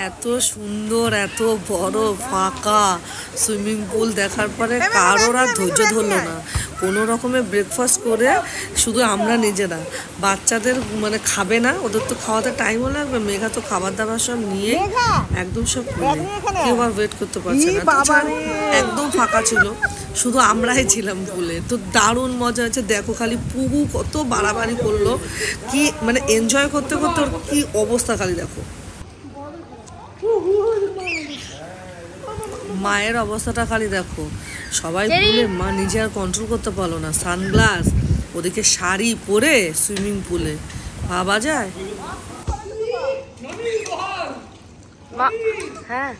এত সুন্দর, এত বড় ফাঁকা সুইমিং পুল দেখার পরে কারোর আর ধৈর্য ধরলো না। কোনো রকমে ব্রেকফাস্ট করে শুধু আমরা নিজেরা, বাচ্চাদের মানে খাবে না, ওদের তো খাওয়াতে টাইমও লাগবে। মেঘা তো খাবার দাবার সব নিয়ে একদম সব কেউ আর ওয়েট করতে পারছে না। একদম ফাঁকা ছিল, শুধু আমরাই ছিলাম পুলে। তো দারুণ মজা হয়েছে। দেখো খালি পুহু কত বাড়াবাড়ি করলো, কি মানে এনজয় করতে করতে ওর কি অবস্থা খালি দেখো। মায়ের অবস্থাটা খালি দেখো, সবাই পুলে, মা নিজে আর কন্ট্রোল করতে পারলো না। সানগ্লাস, ওদিকে শাড়ি পরে সুইমিং পুলে, ভাবা যায়? হ্যাঁ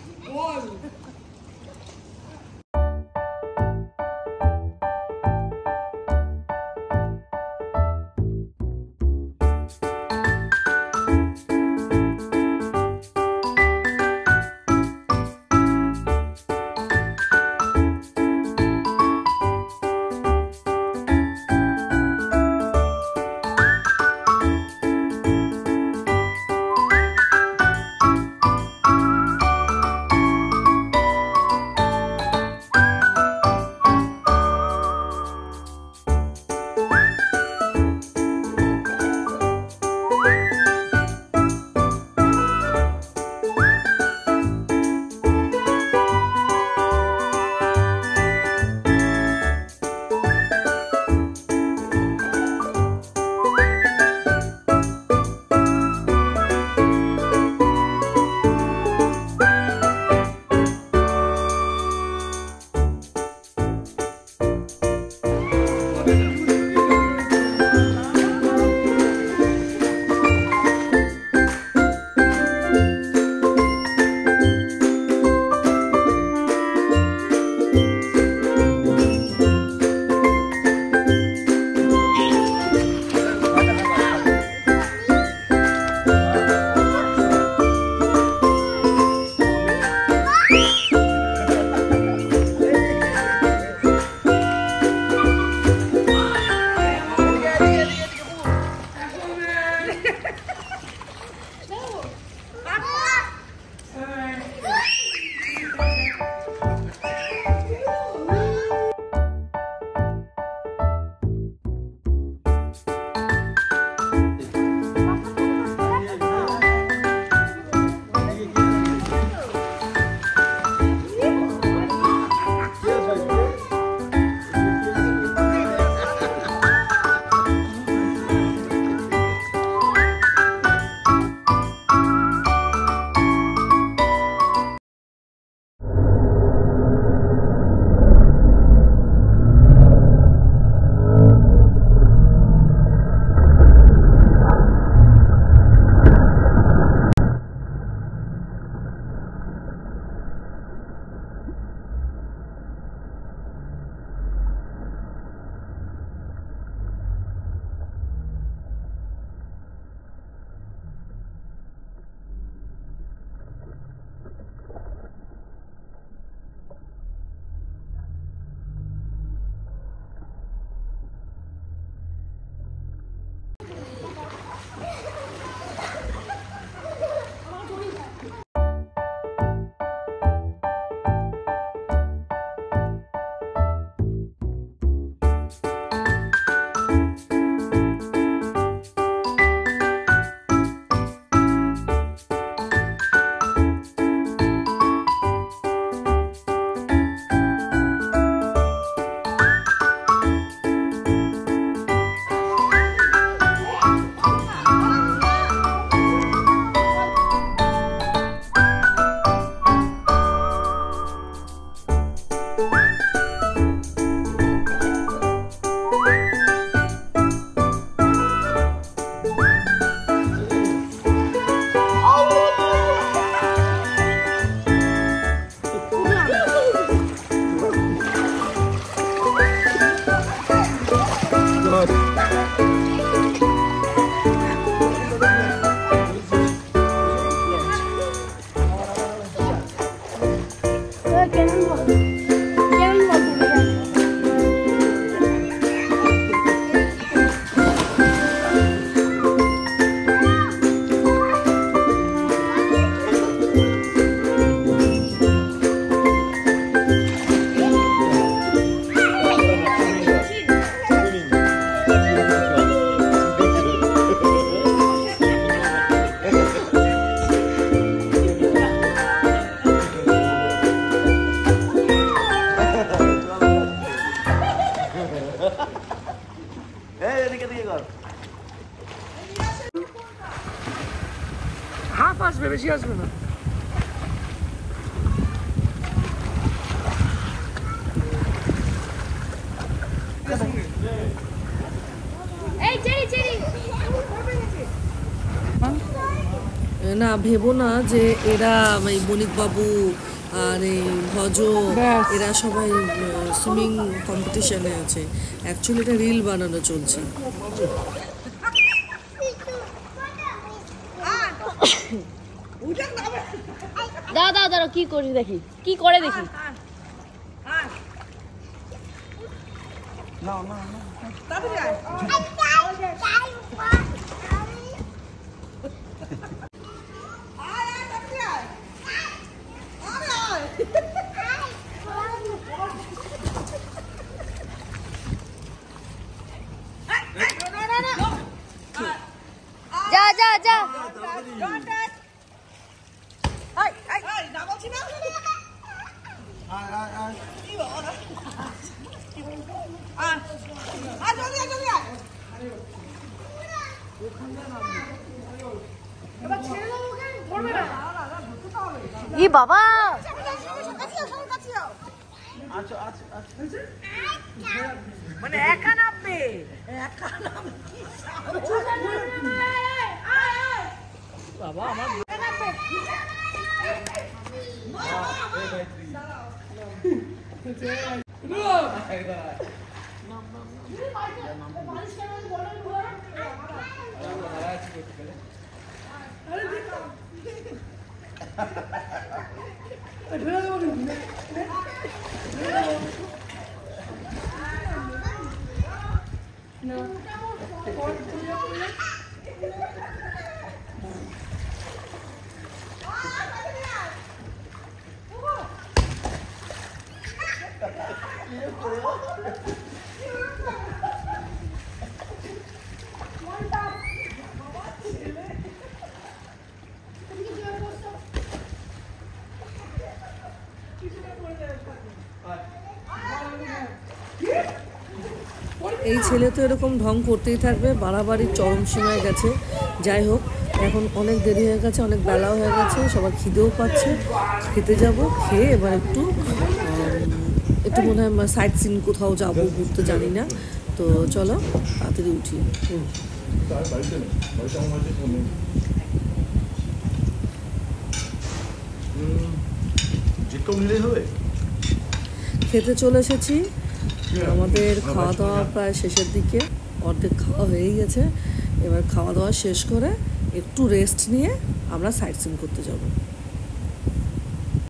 আসবে, বেশি আসবে না। না ভেবো না যে এরা এই বণিকবাবু আর এই ভজ এরা সবাই সুইমিং কম্পিটিশনে আছে। অ্যাকচুয়ালি এটা রিল বানানো চলছে। দাঁড়া কি করি দেখি, কি করে দেখি। যা যা যা ই বাবা মানে একা নামবে, বাবা আমার এই ছেলে তো এরকম ঢং করতেই থাকবে, বাড়াবাড়ির চরম সীমায় গেছে। যাই হোক, এখন অনেক দেরি হয়ে গেছে, অনেক বেলাও হয়ে গেছে, সবার খিদেও পাচ্ছে, খেতে যাব। খেয়ে এবার একটু মনে হয় সাইট সিন কোথাও যাবো ঘুরতে, জানি না। তো চলো তাড়াতাড়ি উঠি। খেতে চলে এসেছি। আমাদের খাওয়া দাওয়া প্রায় শেষের দিকে, অর্ধেক খাওয়া হয়েই গেছে। এবার খাওয়া দাওয়া শেষ করে একটু রেস্ট নিয়ে আমরা সাইট সিন করতে যাব।